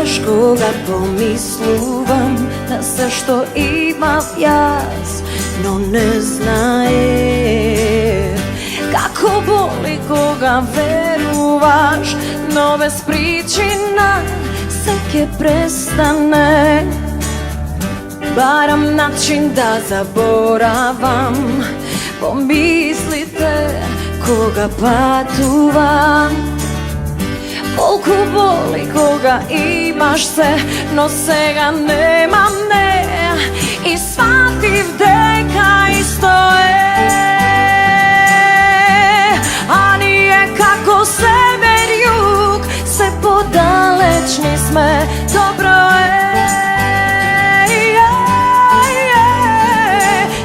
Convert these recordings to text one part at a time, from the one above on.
teško kad pomisluvam na sve što imam jaz, no ne znaje kako boli koga veruvaš, no bez pričina sveke prestane. Baram način da zaboravam, pomislite koga patuvam. Koliko boli koga imaš se, no svega nemam, ne. I shvativ deka isto je, a nije kako sever jug, se podalečni sme, dobro je.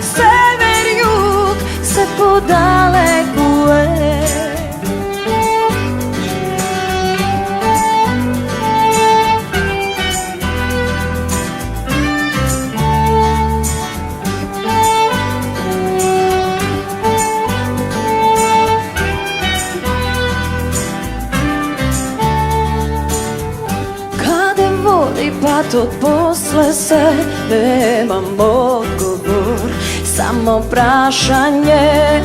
Sever jug se podalekuje. Pa to posle se nemam odgovor, samo prašanje.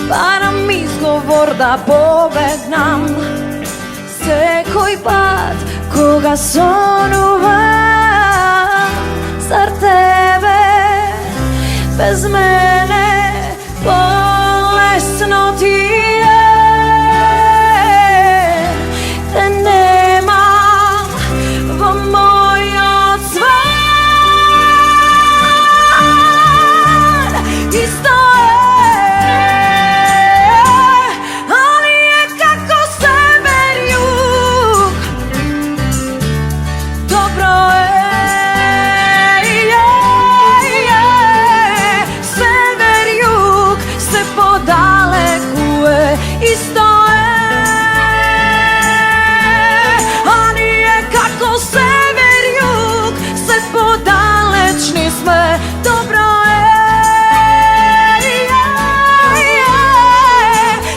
Baram izgovor da pobegnam sve koji pad koga sonuva. Zar tebe bez mene bolesno ti je? Te nema moj odsvan, isto je, ali je kako sever jug, dobro je, sever jug se podalekuje, isto je. Sever jug se podalečni sme, dobro je.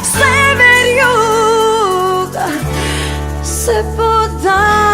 Sever jug se podalečni.